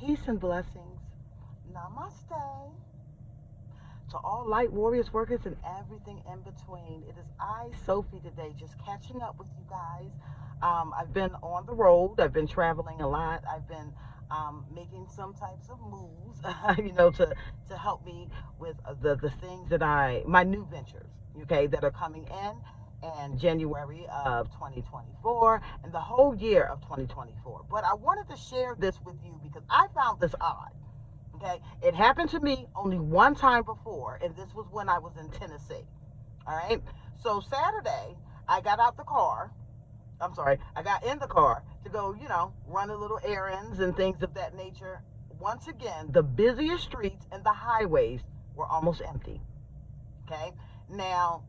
Peace and blessings. Namaste. To all light warriors, workers, and everything in between. It is I, Sophie, today, just catching up with you guys. I've been on the road. I've been traveling a lot. I've been making some types of moves, to help me with the things that my new ventures, okay, that are coming in January of 2024 and the whole year of 2024. But I wanted to share this with you because I found this odd. Okay, it happened to me only one time before, and this was when I was in Tennessee. All right, so Saturday, I got out the car. I'm sorry, I got in the car to go, run a little errands and things of that nature. Once again, the busiest streets and the highways were almost empty. Okay, now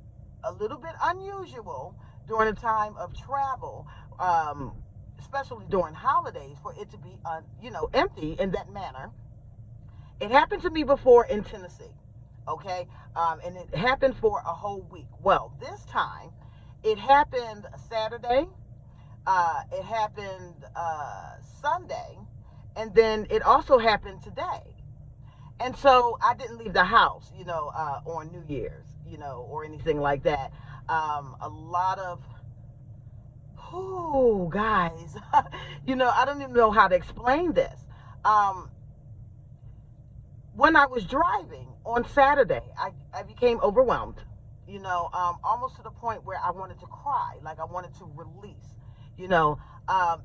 a little bit unusual during a time of travel, especially during holidays, for it to be, empty in that manner. It happened to me before in Tennessee, okay? And it happened for a whole week. Well, this time it happened Saturday, it happened Sunday, and then it also happened today. And so I didn't leave the house, on New Year's, or anything like that. A lot of, oh, guys, I don't even know how to explain this. Um, when I was driving on Saturday, I became overwhelmed, almost to the point where I wanted to cry, like I wanted to release, you know.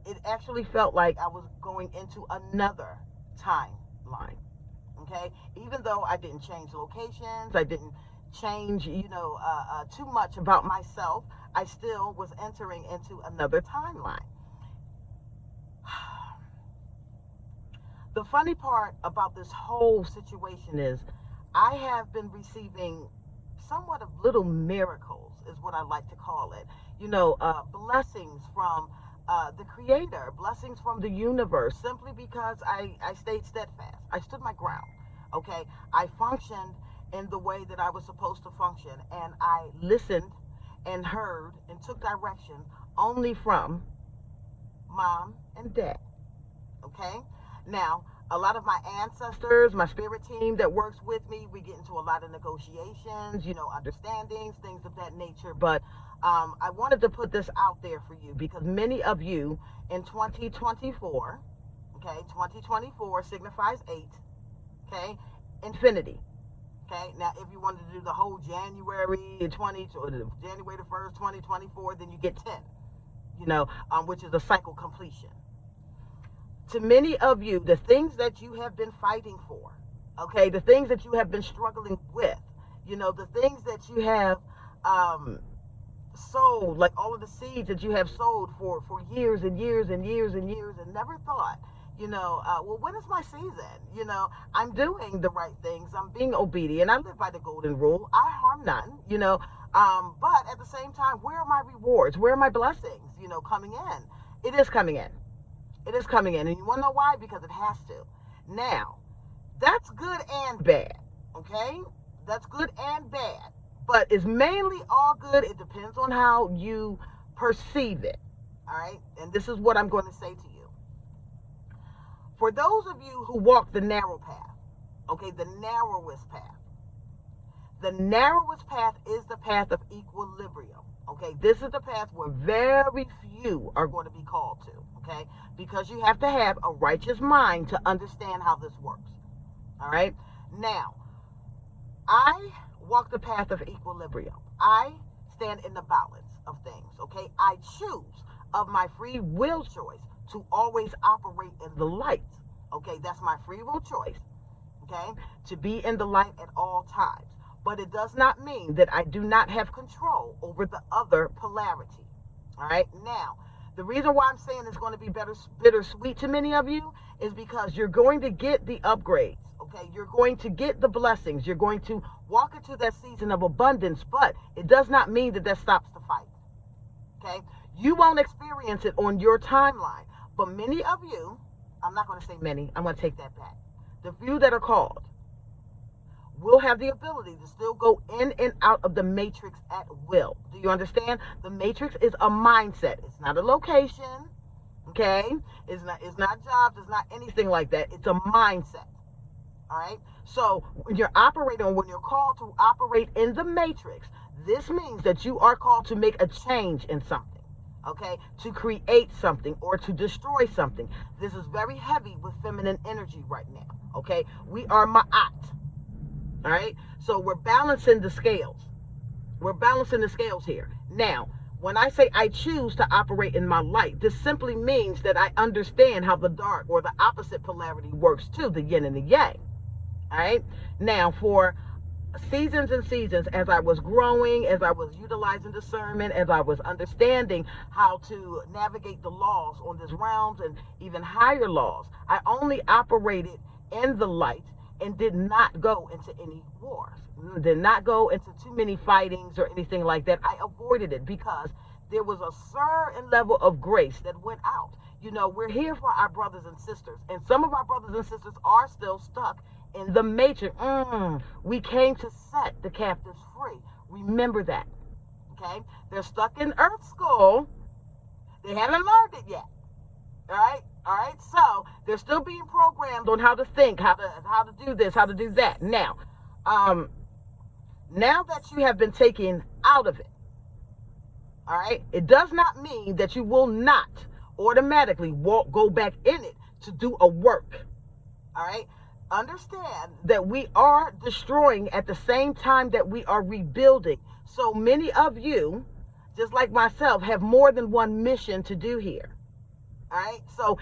It actually felt like I was going into another timeline, okay? Even though I didn't change locations, I didn't change, too much about myself, I still was entering into another timeline. The funny part about this whole situation is I have been receiving somewhat of little miracles, is what I like to call it. Blessings from the Creator, blessings from the universe, simply because I stayed steadfast. I stood my ground. Okay, I functioned in the way that I was supposed to function, and I listened and heard and took direction only from mom and dad. Okay, now a lot of my ancestors, my spirit team that works with me, we get into a lot of negotiations, understandings, things of that nature. But I wanted to put this out there for you because many of you in 2024, okay, 2024 signifies 8, okay, infinity. Okay, now if you wanted to do the whole January 20 to January the 1st, 2024, then you get 10, which is a cycle completion. To many of you, the things that you have been fighting for, okay, the things that you have been struggling with, the things that you have sowed, like all of the seeds that you have sowed for years and years and years and years and never thought, well, when is my season? I'm doing the right things. I'm being obedient. I live by the golden rule. I harm none, but at the same time, where are my rewards? Where are my blessings, coming in? It is coming in. It is coming in. And you want to know why? Because it has to. Now, that's good and bad. Okay? That's good and bad. But it's mainly all good. It depends on how you perceive it. All right? And this is what I'm going to say to you. For those of you who walk the narrow path, okay, the narrowest path, the narrowest path is the path of equilibrium. Okay, this is the path where very few are going to be called to. Okay, because you have to have a righteous mind to understand how this works. All right, now I walk the path of equilibrium. I stand in the balance of things. Okay, I choose of my free will choice to always operate in the light. Okay, that's my free will choice. Okay, to be in the light at all times. But it does not mean that I do not have control over the other polarity. All right, now the reason why I'm saying it's going to be bittersweet to many of you is because you're going to get the upgrades. Okay, you're going to get the blessings. You're going to walk into that season of abundance, but it does not mean that that stops the fight. Okay, you won't experience it on your timeline, but many of you, I'm not going to say many, I'm going to take that back. The few that are called will have the ability to still go in and out of the matrix at will. Do you understand? The matrix is a mindset. It's not a location. Okay? It's not jobs, it's not anything like that. It's a mindset. All right? So when you're operating, when you're called to operate in the matrix, this means that you are called to make a change in something. Okay? To create something or to destroy something. This is very heavy with feminine energy right now. Okay? We are ma'at. All right? So we're balancing the scales. We're balancing the scales here. Now, when I say I choose to operate in my light, this simply means that I understand how the dark or the opposite polarity works too, the yin and the yang. All right? Now, for seasons and seasons, as I was growing, as I was utilizing discernment, as I was understanding how to navigate the laws on this realms and even higher laws, I only operated in the light and did not go into any wars, did not go into too many fightings or anything like that. I avoided it because there was a certain level of grace that went out. You know, we're here for our brothers and sisters, and some of our brothers and sisters are still stuck in the matrix. We came to set the captives free. Remember that. Okay? They're stuck in Earth School. They haven't learned it yet. All right? All right? So they're still being programmed on how to think, how to do this, how to do that. Now that you have been taken out of it, all right, it does not mean that you will not automatically go back in it to do a work. All right? Understand that we are destroying at the same time that we are rebuilding. So many of you, just like myself, have more than one mission to do here. All right? So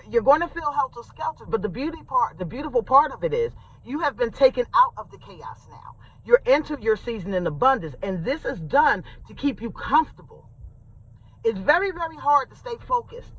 you're going to feel helter-skelter, but the beautiful part of it is you have been taken out of the chaos now. You're into your season in abundance, and this is done to keep you comfortable. It's very, very hard to stay focused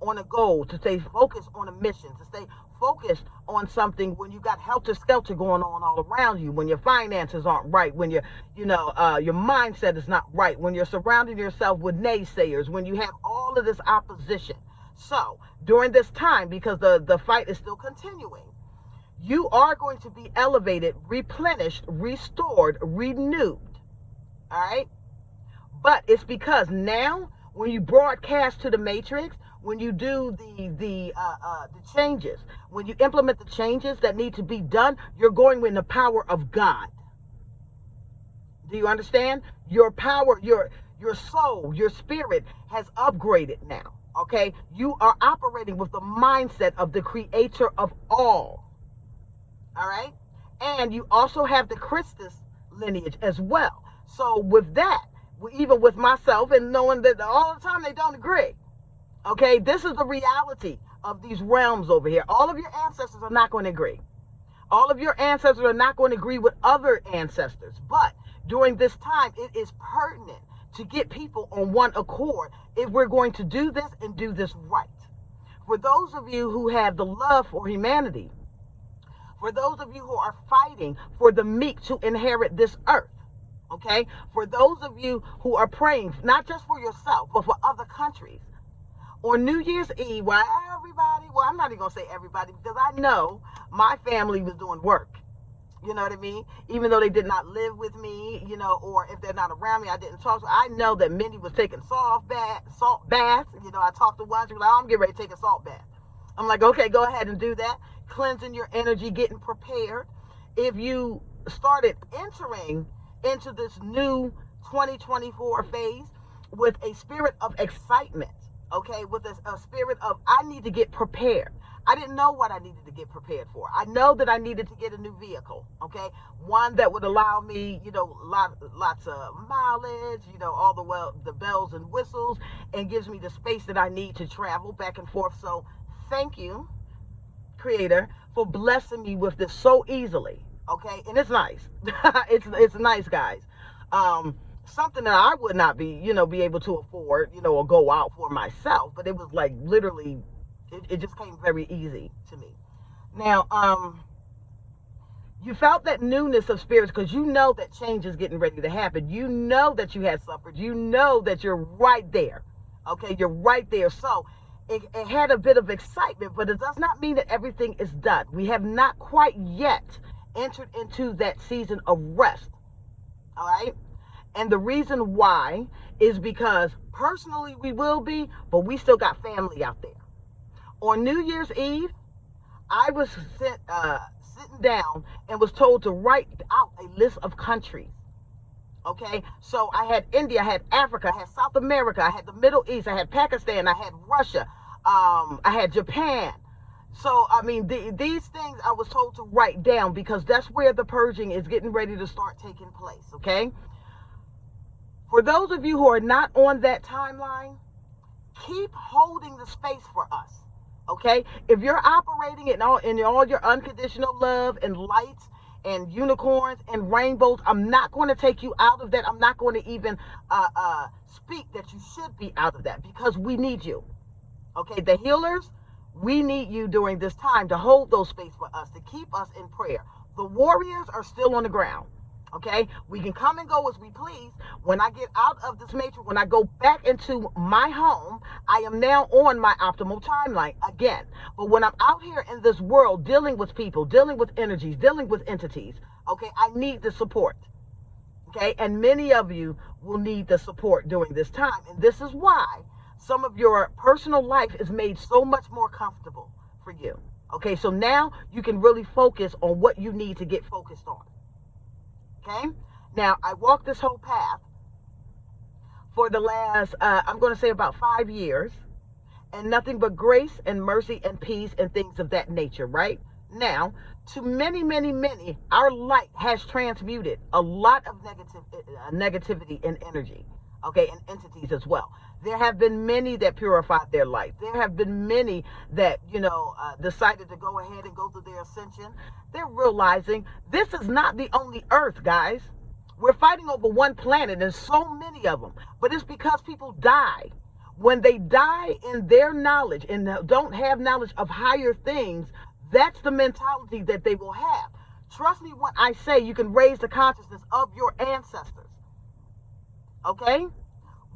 on a goal, to stay focused on a mission, to stay focused on something when you got helter-skelter going on all around you, when your finances aren't right, when your mindset is not right, when you're surrounding yourself with naysayers, when you have all of this opposition. So during this time, because the fight is still continuing, you are going to be elevated, replenished, restored, renewed. All right? But it's because now, when you broadcast to the matrix, when you do the changes, when you implement the changes that need to be done, you're going in the power of God. Do you understand? Your power, your soul, your spirit has upgraded now. Okay? You are operating with the mindset of the creator of all. All right? And you also have the Christus lineage as well. So with that, even with myself and knowing that all the time they don't agree. Okay, this is the reality of these realms over here. All of your ancestors are not going to agree. All of your ancestors are not going to agree with other ancestors. But during this time, it is pertinent to get people on one accord if we're going to do this and do this right. For those of you who have the love for humanity, for those of you who are fighting for the meek to inherit this earth, okay? For those of you who are praying, not just for yourself, but for other countries, on New Year's Eve, where everybody, well, I'm not even going to say everybody, because I know my family was doing work. You know what I mean? Even though they did not live with me, or if they're not around me, I didn't talk to. I know that Mindy was taking salt baths. I talked to one, she was like, I'm getting ready to take a salt bath. I'm like, okay, go ahead and do that. Cleansing your energy, getting prepared. If you started entering into this new 2024 phase with a spirit of excitement, okay, with a spirit of, I need to get prepared. I didn't know what I needed to get prepared for. I know that I needed to get a new vehicle, okay, one that would allow me, lots of mileage, all the bells and whistles, and gives me the space that I need to travel back and forth. So thank you, Creator, for blessing me with this so easily, okay? And it's nice. it's nice, guys. Something that I would not be able to afford, or go out for myself, but it was like literally, it just came very easy to me. Now, you felt that newness of spirits because you know that change is getting ready to happen. You know that you had suffered. You know that you're right there, okay? You're right there. So it had a bit of excitement, but it does not mean that everything is done. We have not quite yet entered into that season of rest, all right? And the reason why is because personally we will be, but we still got family out there. On New Year's Eve, I was sitting down and was told to write out a list of countries. Okay, so I had India, I had Africa, I had South America, I had the Middle East, I had Pakistan, I had Russia, I had Japan. So, I mean, these things I was told to write down because that's where the purging is getting ready to start taking place, okay? For those of you who are not on that timeline, keep holding the space for us, okay? If you're operating in all your unconditional love and lights and unicorns and rainbows, I'm not going to take you out of that. I'm not going to even speak that you should be out of that because we need you, okay? The healers, we need you during this time to hold those space for us, to keep us in prayer. The warriors are still on the ground. Okay, we can come and go as we please. When I get out of this matrix, when I go back into my home, I am now on my optimal timeline again. But when I'm out here in this world, dealing with people, dealing with energies, dealing with entities, okay, I need the support. Okay, and many of you will need the support during this time. And this is why some of your personal life is made so much more comfortable for you. Okay, so now you can really focus on what you need to get focused on. Okay, now I walked this whole path for the last, I'm going to say about 5 years, and nothing but grace and mercy and peace and things of that nature, right? Now, to many, many, many, our light has transmuted a lot of negativity and energy, okay, and entities as well. There have been many that purified their life. There have been many that, decided to go ahead and go through their ascension. They're realizing this is not the only earth, guys. We're fighting over one planet and so many of them. But it's because people die. When they die in their knowledge and don't have knowledge of higher things, that's the mentality that they will have. Trust me when I say you can raise the consciousness of your ancestors. Okay?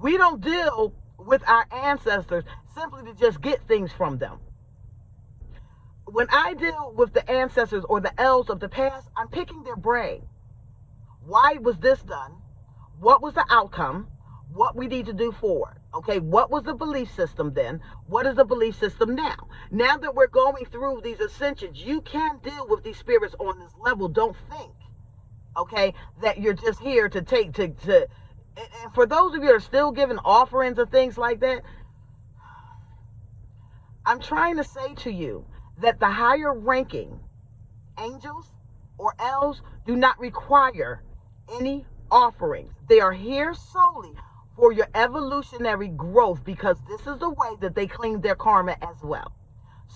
We don't deal with our ancestors simply to just get things from them. When I deal with the ancestors or the elves of the past, I'm picking their brain. Why was this done? What was the outcome? What we need to do forward. Okay, what was the belief system then? What is the belief system now? Now that we're going through these ascensions, you can deal with these spirits on this level. Don't think, okay, that you're just here to take, and for those of you that are still giving offerings and things like that, I'm trying to say to you that the higher ranking angels or elves do not require any offerings. They are here solely for your evolutionary growth because this is the way that they clean their karma as well.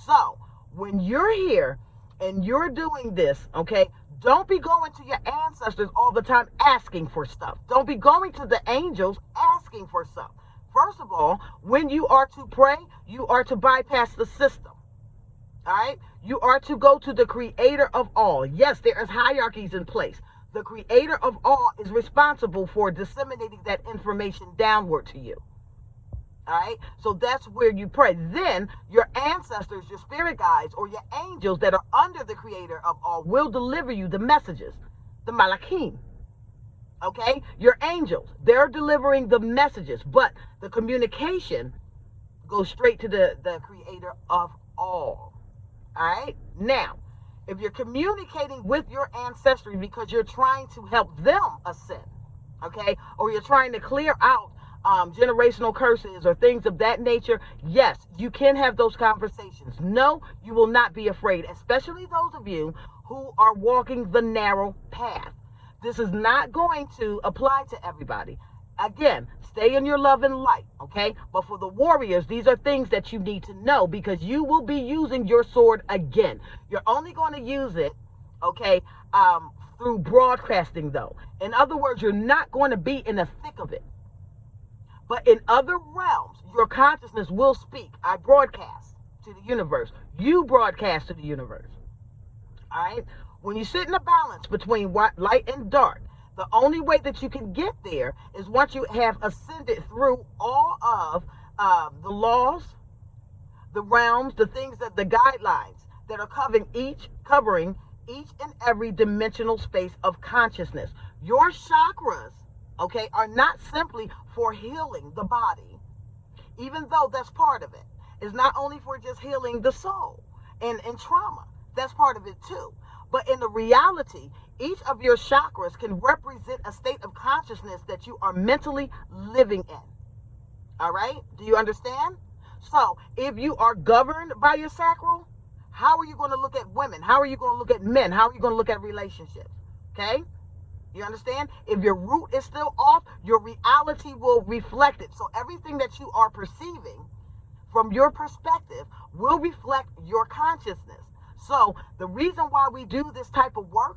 So when you're here and you're doing this, okay, don't be going to your ancestors all the time asking for stuff. Don't be going to the angels asking for stuff. First of all, when you are to pray, you are to bypass the system. All right? You are to go to the creator of all. Yes, there is hierarchies in place. The creator of all is responsible for disseminating that information downward to you. All right, so that's where you pray. Then your ancestors, your spirit guides, or your angels that are under the creator of all will deliver you the messages, the malachim. Okay, your angels, they're delivering the messages, but the communication goes straight to the creator of all. All right, now, if you're communicating with your ancestry because you're trying to help them ascend, okay, or you're trying to clear out generational curses or things of that nature, yes, you can have those conversations. No, you will not be afraid, especially those of you who are walking the narrow path. This is not going to apply to everybody. Again, stay in your love and light, okay? But for the warriors, these are things that you need to know because you will be using your sword again. You're only going to use it, okay, through broadcasting, though. In other words, you're not going to be in the thick of it. But in other realms, your consciousness will speak. I broadcast to the universe. You broadcast to the universe. All right? When you sit in a balance between light and dark, the only way that you can get there is once you have ascended through all of the laws, the realms, the things that the guidelines that are covering each and every dimensional space of consciousness. Your chakras, okay, are not simply for healing the body, even though that's part of it. is not only for just healing the soul and trauma. That's part of it too. But in the reality, each of your chakras can represent a state of consciousness that you are mentally living in. All right? Do you understand? So, if you are governed by your sacral, how are you going to look at women? How are you going to look at men? How are you going to look at relationships? Okay? You understand? If your root is still off, your reality will reflect it. So, everything that you are perceiving from your perspective will reflect your consciousness. So, the reason why we do this type of work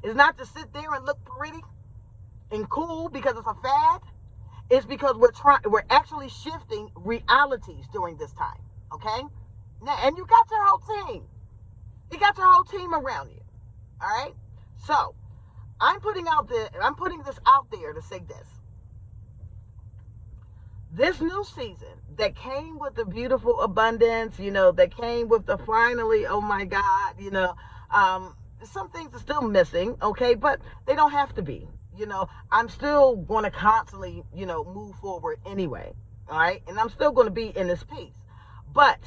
is not to sit there and look pretty and cool because it's a fad. It's because we're actually shifting realities during this time. Okay? Now, and you got your whole team. You got your whole team around you. All right? So, I'm putting this out there to say this. This new season that came with the beautiful abundance, that came with the finally, oh my God, some things are still missing, okay, but they don't have to be. I'm still going to constantly, move forward anyway, all right? And I'm still going to be in this peace. But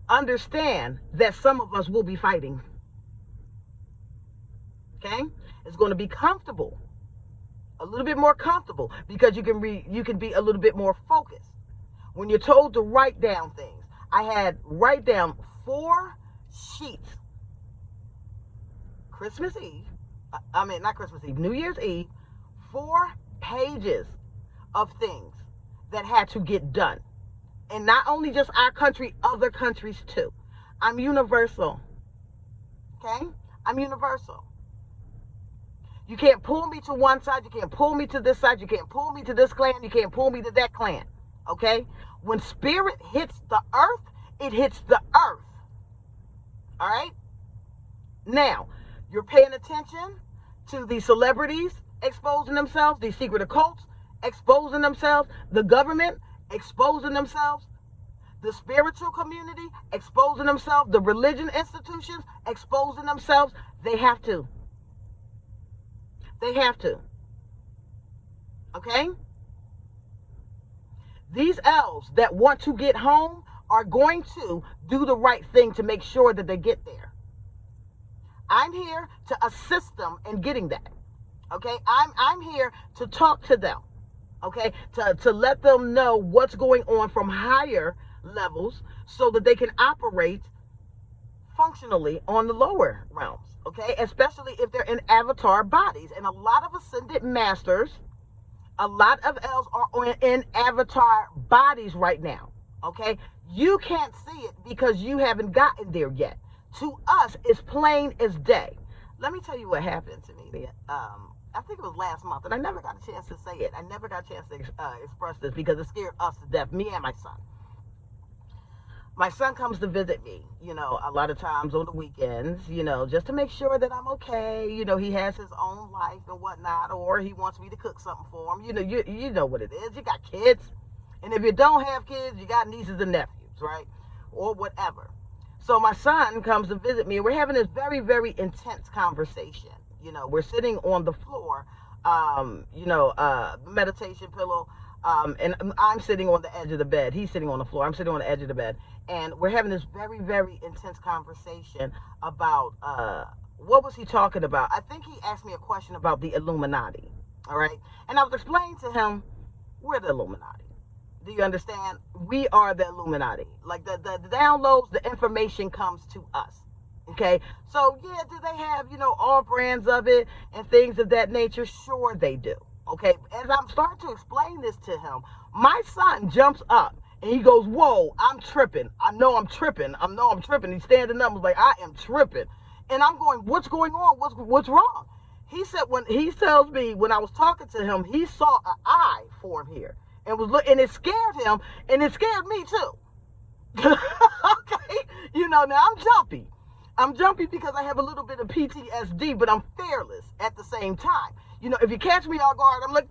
understand that some of us will be fighting, okay? It's going to be comfortable, a little bit more comfortable, because you can be a little bit more focused. When you're told to write down things, I had write down 4 sheets. New Year's Eve, 4 pages of things that had to get done. And not only just our country, other countries too. I'm universal. Okay? I'm universal. You can't pull me to one side. You can't pull me to this side. You can't pull me to this clan. You can't pull me to that clan. Okay? When spirit hits the earth, it hits the earth. All right? Now, you're paying attention to the celebrities exposing themselves, the secret occults exposing themselves, the government exposing themselves, the spiritual community exposing themselves, the religion institutions exposing themselves. They have to. They have to. Okay? These elves that want to get home are going to do the right thing to make sure that they get there. I'm here to assist them in getting that. Okay? I'm here to talk to them. Okay? To let them know what's going on from higher levels so that they can operate functionally on the lower realms. Okay? Especially if they're in avatar bodies. And a lot of ascended masters, a lot of elves are in avatar bodies right now. Okay? You can't see it because you haven't gotten there yet. To us, it's plain as day. Let me tell you what happened to me. I think it was last month, and I never got a chance to say it. I never got a chance to express this because it scared us to death, me and my son. My son comes to visit me, a lot of times on the weekends, just to make sure that I'm okay. He has his own life and whatnot, or he wants me to cook something for him. You know what it is. You got kids, and if you don't have kids, you got nieces and nephews, right? Or whatever. So my son comes to visit me, and we're having this very, very intense conversation. We're sitting on the floor, meditation pillow, and I'm sitting on the edge of the bed. He's sitting on the floor. I'm sitting on the edge of the bed. And we're having this very, very intense conversation about, what was he talking about? I think he asked me a question about the Illuminati, all right? And I was explaining to him, we're the Illuminati. Do you understand? We are the Illuminati. Like the downloads, the information comes to us. Okay? So, yeah, do they have, all brands of it and things of that nature? Sure they do. Okay? As I'm starting to explain this to him, my son jumps up and he goes, whoa, I'm tripping. I know I'm tripping. He's standing up and was like, I am tripping. And I'm going, what's going on? What's wrong? He said, when he tells me, when I was talking to him, he saw an eye form here. And it scared him, and it scared me too. Okay? Now I'm jumpy. I'm jumpy because I have a little bit of PTSD, but I'm fearless at the same time. If you catch me off guard, I'm like,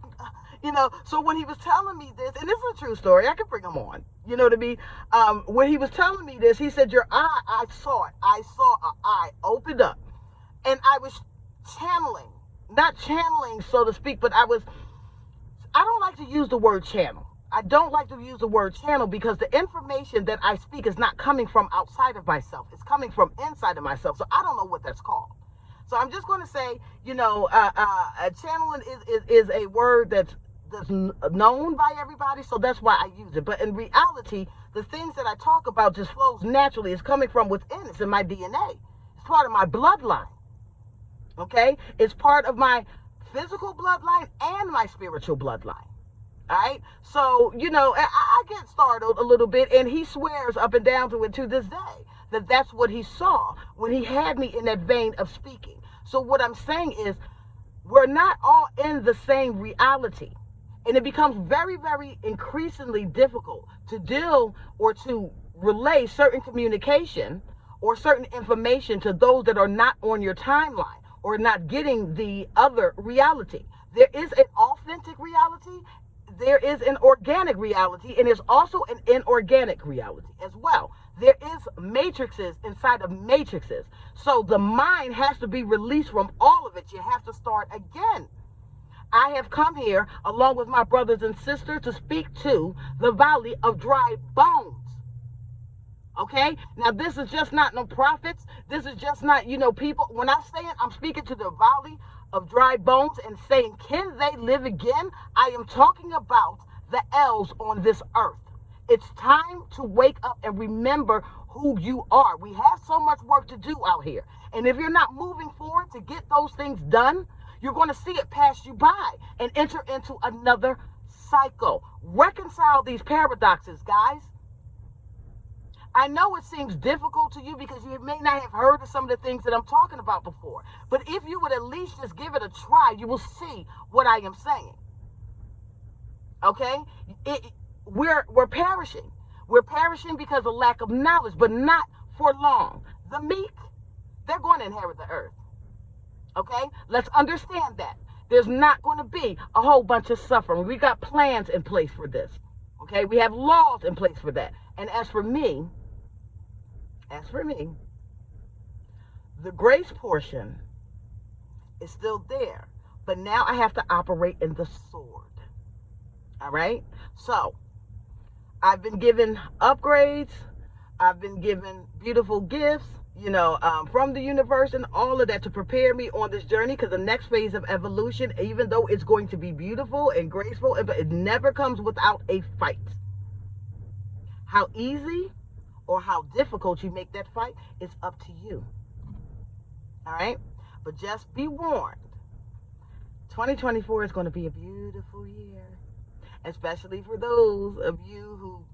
so when he was telling me this, and this is a true story, I can bring him on. You know what I mean? When he was telling me this, he said, your eye, I saw it. I saw an eye opened up. And I was not channeling, so to speak, but I don't like to use the word channel. I don't like to use the word channel because the information that I speak is not coming from outside of myself. It's coming from inside of myself. So I don't know what that's called. So I'm just going to say, channeling is a word that's known by everybody. So that's why I use it. But in reality, the things that I talk about just flows naturally. It's coming from within. It's in my DNA. It's part of my bloodline. Okay? It's part of my physical bloodline and my spiritual bloodline. All right. So, I get startled a little bit, and he swears up and down to it to this day that that's what he saw when he had me in that vein of speaking. So what I'm saying is we're not all in the same reality. And it becomes very, very increasingly difficult to deal or to relay certain communication or certain information to those that are not on your timeline or not getting the other reality. There is an authentic reality. There is an organic reality, and there's also an inorganic reality as well. There is matrices inside of matrices. So the mind has to be released from all of it. You have to start again. I have come here along with my brothers and sisters to speak to the valley of dry bones. Okay? Now, this is just not no prophets. This is just not, people. When I say it, I'm speaking to the valley of dry bones and saying, can they live again? I am talking about the elves on this earth. It's time to wake up and remember who you are. We have so much work to do out here. And if you're not moving forward to get those things done, you're going to see it pass you by and enter into another cycle. Reconcile these paradoxes, guys. I know it seems difficult to you because you may not have heard of some of the things that I'm talking about before. But if you would at least just give it a try, you will see what I am saying. Okay? We're perishing. We're perishing because of lack of knowledge, but not for long. The meek, they're going to inherit the earth. Okay? Let's understand that. There's not going to be a whole bunch of suffering. We got plans in place for this. Okay? We have laws in place for that. And as for me, the grace portion is still there. But now I have to operate in the sword. All right? So, I've been given upgrades. I've been given beautiful gifts, from the universe and all of that to prepare me on this journey, because the next phase of evolution, even though it's going to be beautiful and graceful, it never comes without a fight. How easy or how difficult you make that fight is up to you. All right? But just be warned. 2024 is going to be a beautiful year, especially for those of you who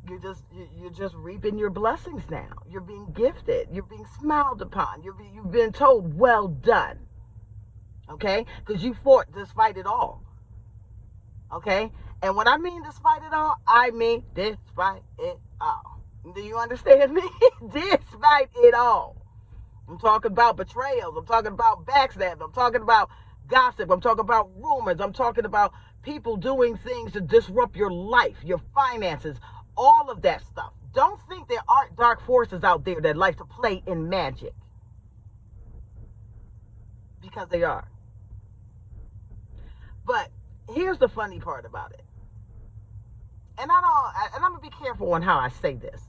you're just reaping your blessings now. You're being gifted. You're being smiled upon. You've been told, well done. Okay? Because you fought despite it all. Okay? And when I mean despite it all, I mean despite it all. Do you understand me? Despite it all. I'm talking about betrayals. I'm talking about backstab. I'm talking about gossip. I'm talking about rumors. I'm talking about people doing things to disrupt your life, your finances, all of that stuff. Don't think there aren't dark forces out there that like to play in magic. Because they are. But here's the funny part about it. And I'm going to be careful on how I say this.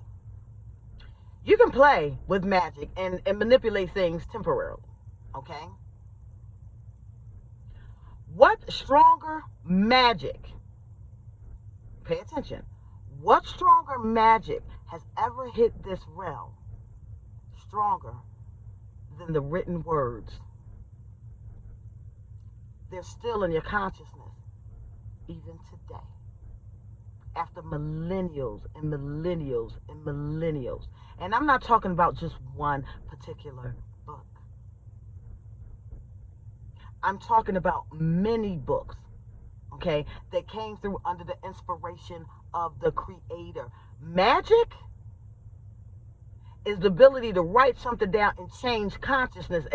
You can play with magic and manipulate things temporarily. Okay? What stronger magic, pay attention, what stronger magic has ever hit this realm stronger than the written words? They're still in your consciousness, even today. After millennials and millennials and millennials. And I'm not talking about just one particular book. I'm talking about many books, okay, that came through under the inspiration of the Creator. Magic is the ability to write something down and change consciousness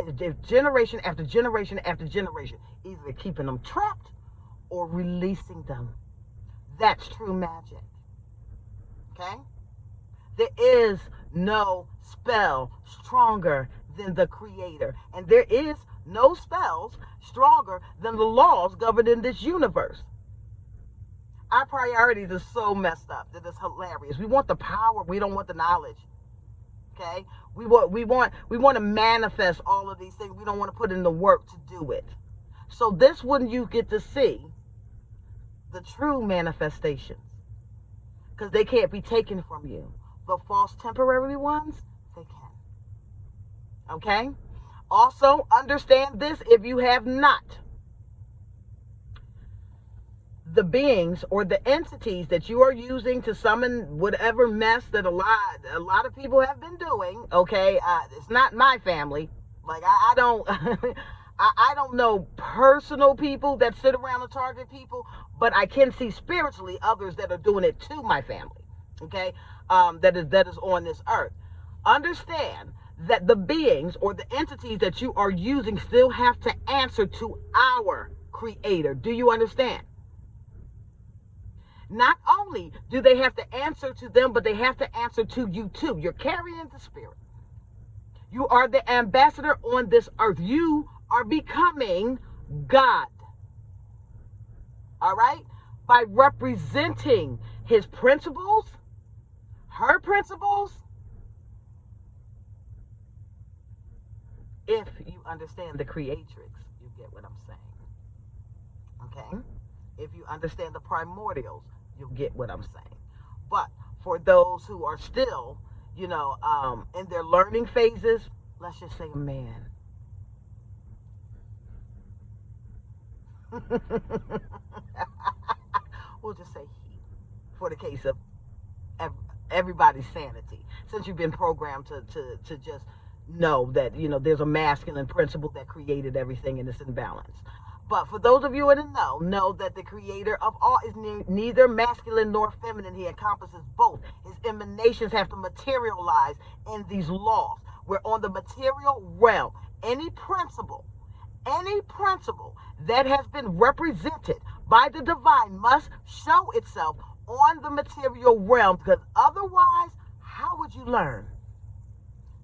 generation after generation after generation, either keeping them trapped or releasing them. That's true magic. Okay? There is no spell stronger than the Creator. And there is no spells stronger than the laws governing this universe. Our priorities are so messed up that it's hilarious. We want the power, we don't want the knowledge. Okay? We want to manifest all of these things. We don't want to put in the work to do it. So this when you get to see the true manifestations, because they can't be taken from you. The false temporary ones, they can. Okay? Also, understand this if you have not. The beings or the entities that you are using to summon whatever mess that a lot of people have been doing, okay? It's not my family. Like I don't I don't know personal people that sit around and target people, but I can see spiritually others that are doing it to my family. Okay? That is on this earth. Understand that the beings or the entities that you are using still have to answer to our creator. Do you understand? Not only do they have to answer to them, but they have to answer to you too. You're carrying the spirit. You are the ambassador on this earth. You are becoming God. All right? By representing his principles, her principles, if you understand the creatrix, you get what I'm saying. Okay? If you understand the primordials, you'll get what I'm saying. But for those who are still, in their learning phases, let's just say man. We'll just say he, for the case of everybody's sanity. Since you've been programmed to just know that, there's a masculine principle that created everything and it's in balance. But for those of you in the know that the creator of all is neither masculine nor feminine. He encompasses both. His emanations have to materialize in these laws. We're on the material realm. Any principle that has been represented by the divine must show itself on the material realm, because otherwise, how would you learn?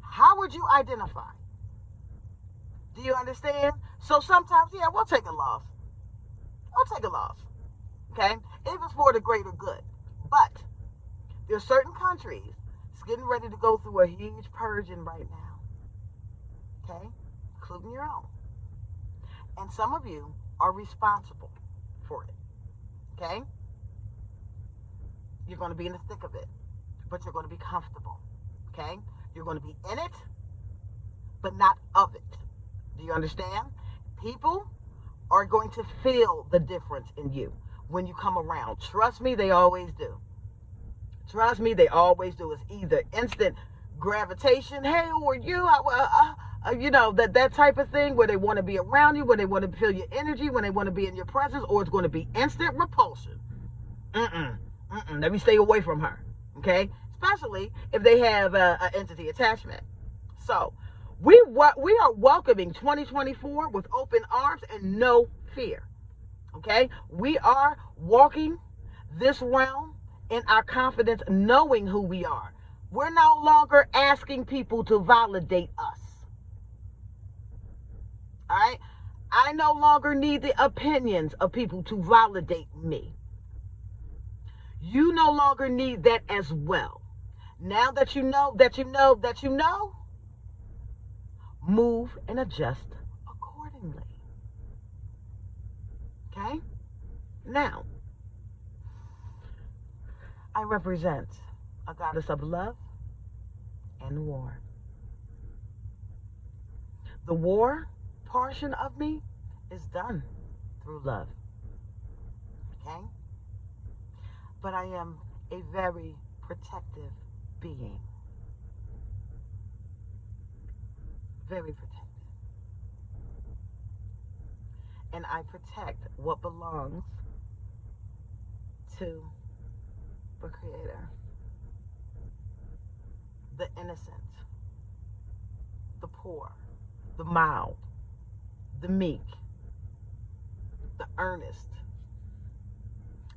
How would you identify? Do you understand? So sometimes, yeah, we'll take a loss. I'll take a loss. Okay? If it's for the greater good. But there's certain countries that's getting ready to go through a huge purging right now. Okay? Including your own. And some of you are responsible for it. Okay? You're going to be in the thick of it. But you're going to be comfortable. Okay? You're going to be in it, but not of it. Do you understand? People are going to feel the difference in you when you come around. Trust me, they always do. Trust me, they always do. It's either instant gravitation. Hey, who are you? That type of thing where they want to be around you, where they want to feel your energy, when they want to be in your presence, or it's going to be instant repulsion. Let me stay away from her. Okay? Especially if they have an entity attachment. So, we are welcoming 2024 with open arms and no fear. Okay? We are walking this realm in our confidence, knowing who we are. We're no longer asking people to validate us. All right? I no longer need the opinions of people to validate me. You no longer need that as well. Now that you know, move and adjust accordingly. Okay? Now, I represent a goddess of love and war. The war portion of me is done through love. Okay? But I am a very protective being. Very protective. And I protect what belongs to the Creator. The innocent, the poor, the mild, the meek, the earnest,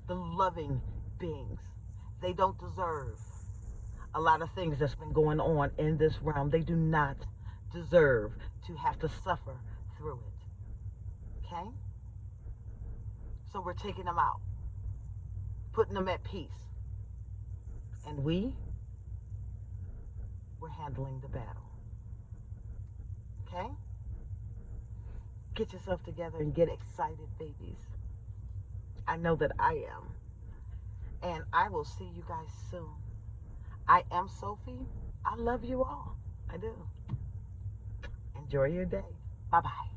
the loving beings. They don't deserve a lot of things that's been going on in this realm. They do not deserve to have to suffer through it. Okay? So we're taking them out. putting them at peace. And we're handling the battle. Okay? Get yourself together and get excited, babies. I know that I am. And I will see you guys soon. I am Sophie. I love you all. I do. Enjoy your day. Bye-bye.